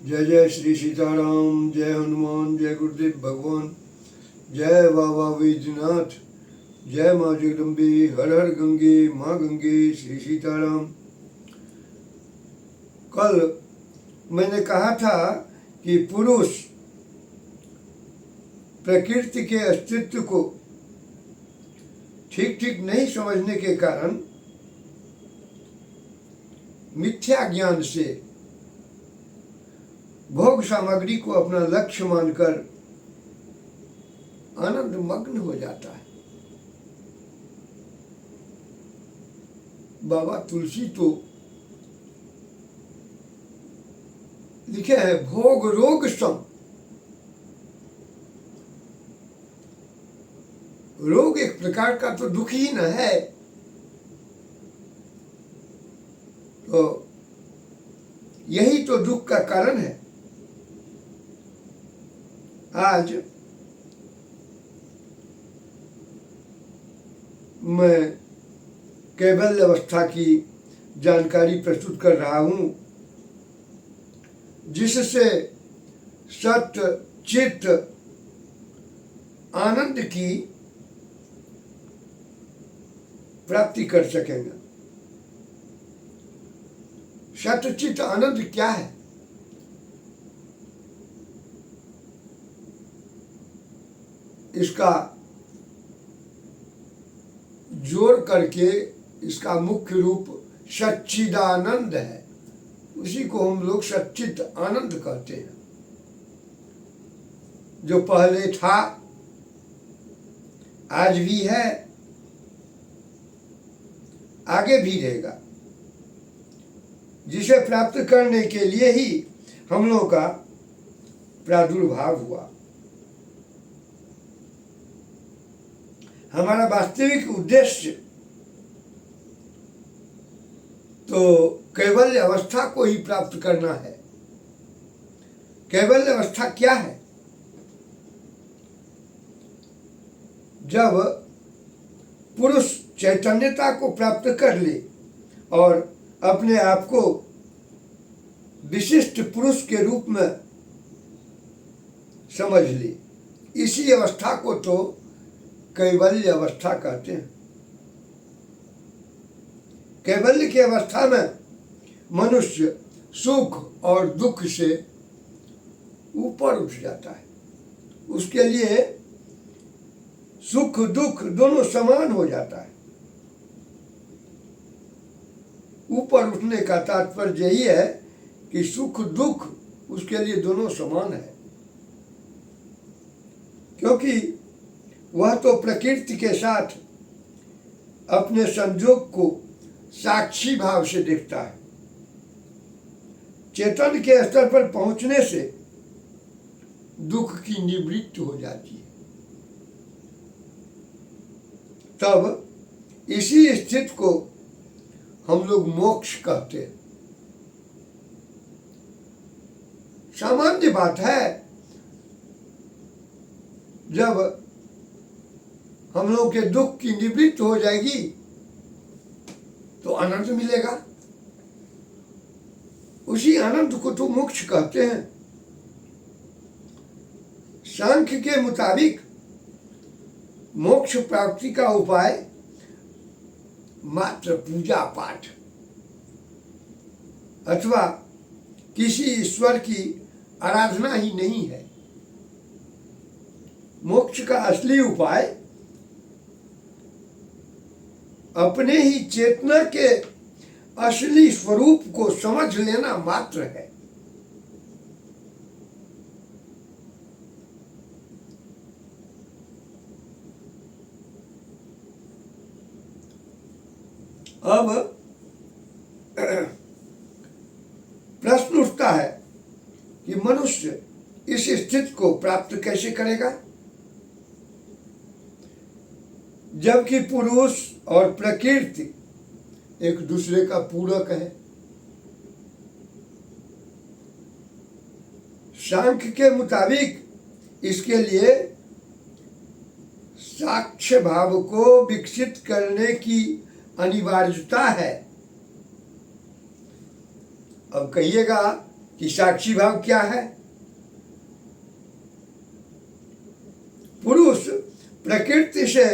जय जय श्री सीताराम, जय हनुमान, जय गुरुदेव भगवान, जय बाबा वैद्यनाथ, जय माँ जगदम्बे, हर हर गंगे माँ गंगे, श्री सीताराम। कल मैंने कहा था कि पुरुष प्रकृति के अस्तित्व को ठीक ठीक नहीं समझने के कारण मिथ्या ज्ञान से भोग सामग्री को अपना लक्ष्य मानकर आनंद मग्न हो जाता है। बाबा तुलसी तो लिखे हैं, भोग रोग सम। रोग एक प्रकार का तो दुख ही न है, तो यही तो दुख का कारण है। आज मैं कैवल्य अवस्था की जानकारी प्रस्तुत कर रहा हूं, जिससे सत्य चित्त आनंद की प्राप्ति कर सकेंगे। सत्य चित्त आनंद क्या है? इसका जोड़ करके इसका मुख्य रूप सच्चिदानंद है। उसी को हम लोग सच्चित आनंद कहते हैं, जो पहले था, आज भी है, आगे भी रहेगा, जिसे प्राप्त करने के लिए ही हम लोगों का प्रादुर्भाव हुआ। हमारा वास्तविक उद्देश्य तो कैवल्य अवस्था को ही प्राप्त करना है। कैवल्य अवस्था क्या है? जब पुरुष चैतन्यता को प्राप्त कर ले और अपने आप को विशिष्ट पुरुष के रूप में समझ ले, इसी अवस्था को तो कैवल्य अवस्था कहते हैं। कैवल्य की अवस्था में मनुष्य सुख और दुख से ऊपर उठ जाता है। उसके लिए सुख दुख दोनों समान हो जाता है। ऊपर उठने का तात्पर्य यही है कि सुख दुख उसके लिए दोनों समान है, क्योंकि वह तो प्रकृति के साथ अपने संयोग को साक्षी भाव से देखता है। चेतन के स्तर पर पहुंचने से दुख की निवृत्ति हो जाती है। तब इसी स्थिति को हम लोग मोक्ष कहते हैं। सामान्य बात है, जब हम लोग के दुख की निवृत्ति हो जाएगी तो आनंद मिलेगा। उसी आनंद को तो मोक्ष कहते हैं। सांख्य के मुताबिक मोक्ष प्राप्ति का उपाय मात्र पूजा पाठ अथवा किसी ईश्वर की आराधना ही नहीं है। मोक्ष का असली उपाय अपने ही चेतना के असली स्वरूप को समझ लेना मात्र है। अब प्रश्न उठता है कि मनुष्य इस स्थिति को प्राप्त कैसे करेगा, जबकि पुरुष और प्रकृति एक दूसरे का पूरक है। सांख्य के मुताबिक इसके लिए साक्ष्य भाव को विकसित करने की अनिवार्यता है। अब कहिएगा कि साक्षी भाव क्या है। पुरुष प्रकृति से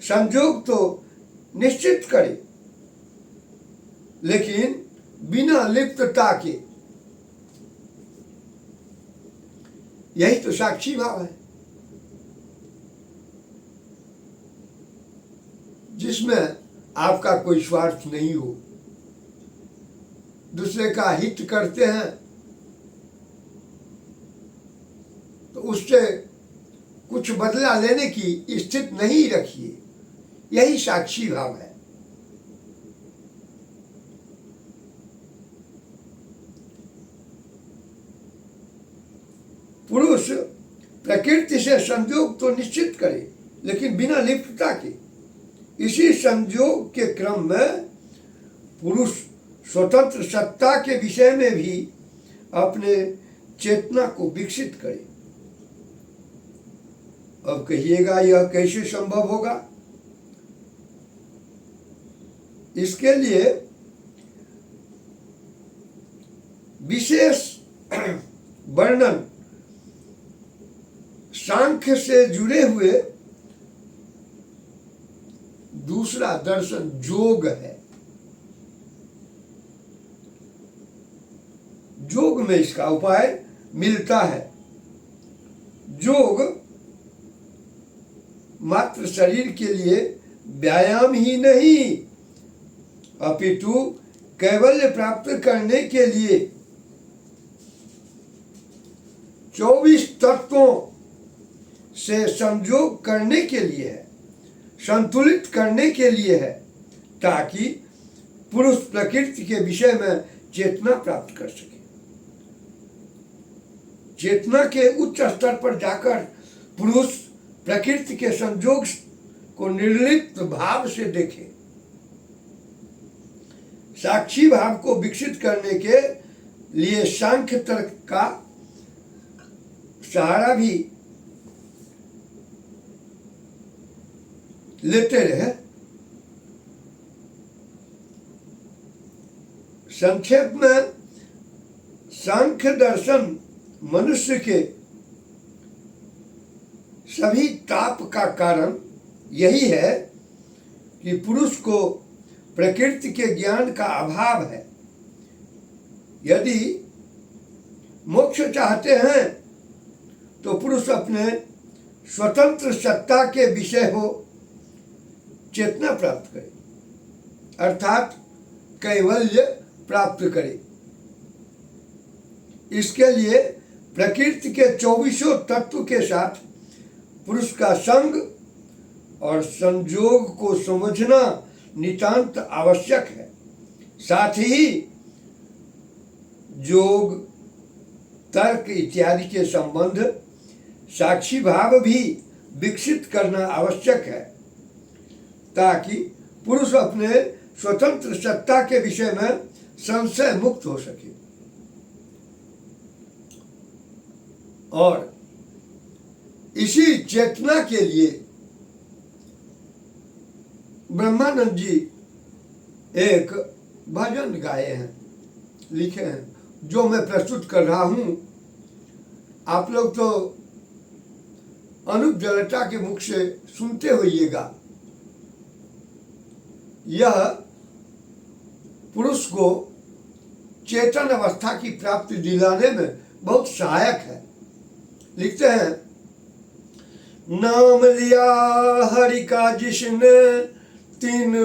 संयोग तो निश्चित करे, लेकिन बिना लिप्तता के। यही तो साक्षी भाव है, जिसमें आपका कोई स्वार्थ नहीं हो, दूसरे का हित करते हैं तो उससे कुछ बदला लेने की स्थिति नहीं रखिए। यही साक्षी भाव है। पुरुष प्रकृति से संयोग तो निश्चित करे, लेकिन बिना लिप्तता के। इसी संयोग के क्रम में पुरुष स्वतंत्र सत्ता के विषय में भी अपने चेतना को विकसित करे। अब कहिएगा यह कैसे संभव होगा? इसके लिए विशेष वर्णन सांख्य से जुड़े हुए दूसरा दर्शन योग है। योग में इसका उपाय मिलता है। योग मात्र शरीर के लिए व्यायाम ही नहीं, अपितु कैवल्य प्राप्त करने के लिए 24 तत्वों से संयोग करने के लिए है, संतुलित करने के लिए है, ताकि पुरुष प्रकृति के विषय में चेतना प्राप्त कर सके। चेतना के उच्च स्तर पर जाकर पुरुष प्रकृति के संयोग को निर्लिप्त भाव से देखे। साक्षी भाव को विकसित करने के लिए सांख्य तर्क का सहारा भी लेते रहे। संक्षेप में सांख्य दर्शन मनुष्य के सभी ताप का कारण यही है कि पुरुष को प्रकृति के ज्ञान का अभाव है। यदि मोक्ष चाहते हैं तो पुरुष अपने स्वतंत्र सत्ता के विषय हो चेतना प्राप्त करे, अर्थात कैवल्य प्राप्त करे। इसके लिए प्रकृति के 24 तत्व के साथ पुरुष का संग और संयोग को समझना नितांत आवश्यक है। साथ ही योग, तर्क इत्यादि के संबंध साक्षी भाव भी विकसित करना आवश्यक है, ताकि पुरुष अपने स्वतंत्र सत्ता के विषय में संशय मुक्त हो सके। और इसी चेतना के लिए ब्रह्मानंद जी एक भजन गाए हैं, लिखे हैं, जो मैं प्रस्तुत कर रहा हूं। आप लोग तो अनूप जलटा के मुख से सुनते होइएगा। यह पुरुष को चेतन अवस्था की प्राप्ति दिलाने में बहुत सहायक है। लिखते हैं, नाम लिया हरि का जिसने, तीन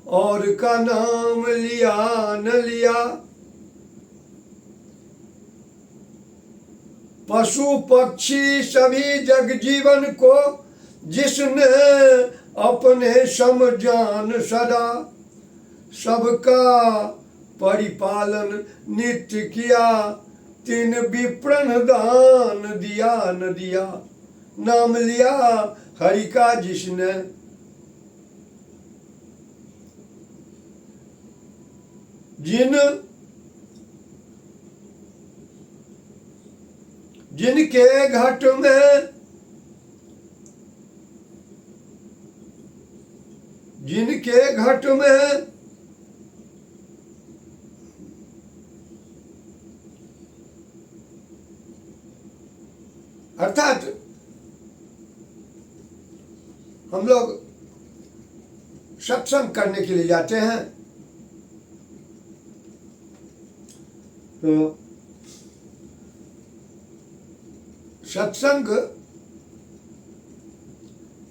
और का नाम लिया न लिया। पशु पक्षी सभी जग जीवन को जिसने अपने सम जान सदा, सबका परिपालन नित्य किया, तीन विप्रण दान दिया न दिया। नाम लिया हरि का जिसने, जिनके घट में, जिनके घट में, अर्थात हम लोग सत्संग करने के लिए जाते हैं, तो सत्संग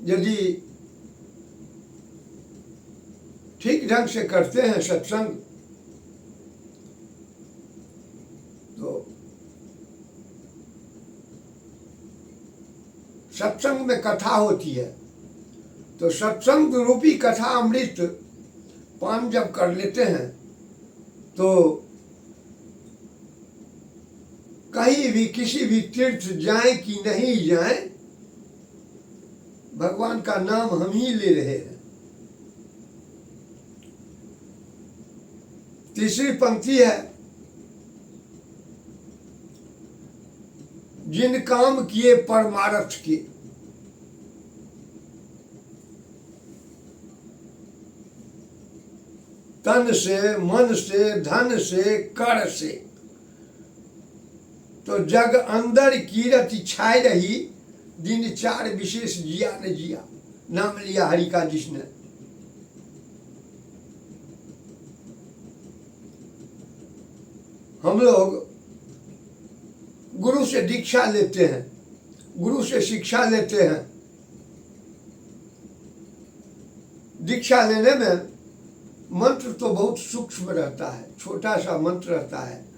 यदि ठीक ढंग से करते हैं सत्संग, तो सत्संग में कथा होती है, तो सत्संग रूपी कथा अमृत पान जब कर लेते हैं तो कहीं भी किसी भी तीर्थ जाए कि नहीं जाए, भगवान का नाम हम ही ले रहे हैं। तीसरी पंक्ति है, जिन काम किए परमार्थ के, तन से, मन से, धन से, कर से, तो जग अंदर कीरत छाई रही, दिन चार विशेष जिया न जिया, नाम लिया हरि का जिसने। हम लोग गुरु से दीक्षा लेते हैं, गुरु से शिक्षा लेते हैं। दीक्षा लेने में मंत्र तो बहुत सूक्ष्म रहता है, छोटा सा मंत्र रहता है।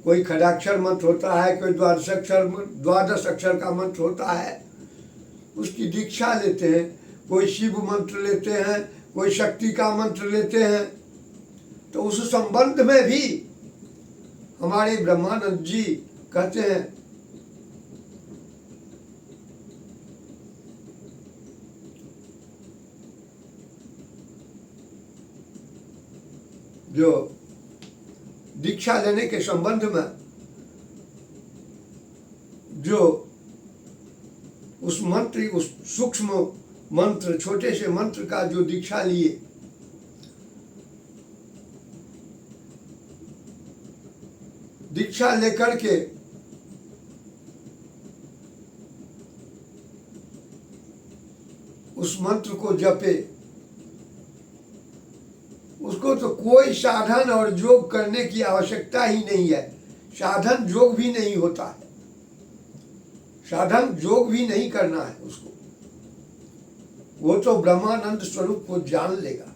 कोई खड़ाक्षर मंत्र होता है, कोई द्वादश अक्षर का मंत्र होता है, उसकी दीक्षा लेते हैं। कोई शिव मंत्र लेते हैं, कोई शक्ति का मंत्र लेते हैं। तो उस संबंध में भी हमारे ब्रह्मानंद जी कहते हैं, जो दीक्षा लेने के संबंध में जो उस मंत्र, उस सूक्ष्म मंत्र, छोटे से मंत्र का जो दीक्षा लिए, दीक्षा लेकर के उस मंत्र को जपे, उसको तो कोई साधन और योग करने की आवश्यकता ही नहीं है। साधन योग भी नहीं होता है, साधन योग भी नहीं करना है उसको, वो तो ब्रह्मानंद स्वरूप को जान लेगा।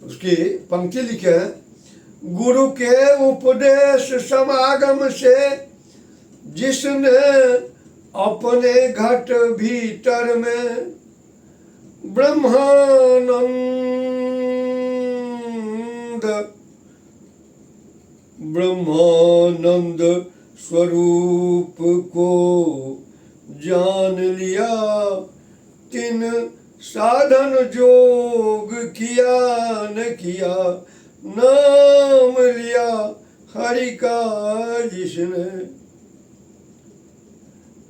उसकी पंक्ति लिखे हैं, गुरु के उपदेश समागम से जिसने अपने घट भीतर में ब्रह्मानंद स्वरूप को जान लिया, तिन साधन जोग किया न किया, नाम लिया हरि का जिसने।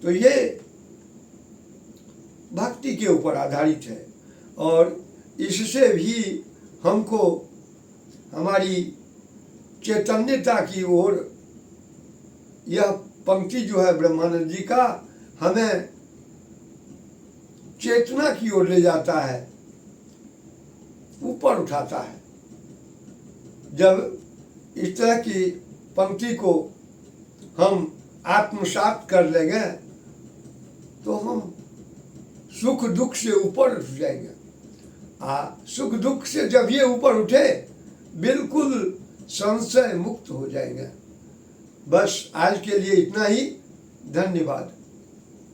तो ये भक्ति के ऊपर आधारित है, और इससे भी हमको हमारी चैतन्यता की ओर यह पंक्ति जो है ब्रह्मानंद जी का, हमें चेतना की ओर ले जाता है, ऊपर उठाता है। जब इस तरह की पंक्ति को हम आत्मसात कर लेंगे तो हम सुख दुख से ऊपर उठ जाएंगे। सुख दुख से जब ये ऊपर उठे, बिल्कुल संशय मुक्त हो जाएंगे। बस आज के लिए इतना ही। धन्यवाद।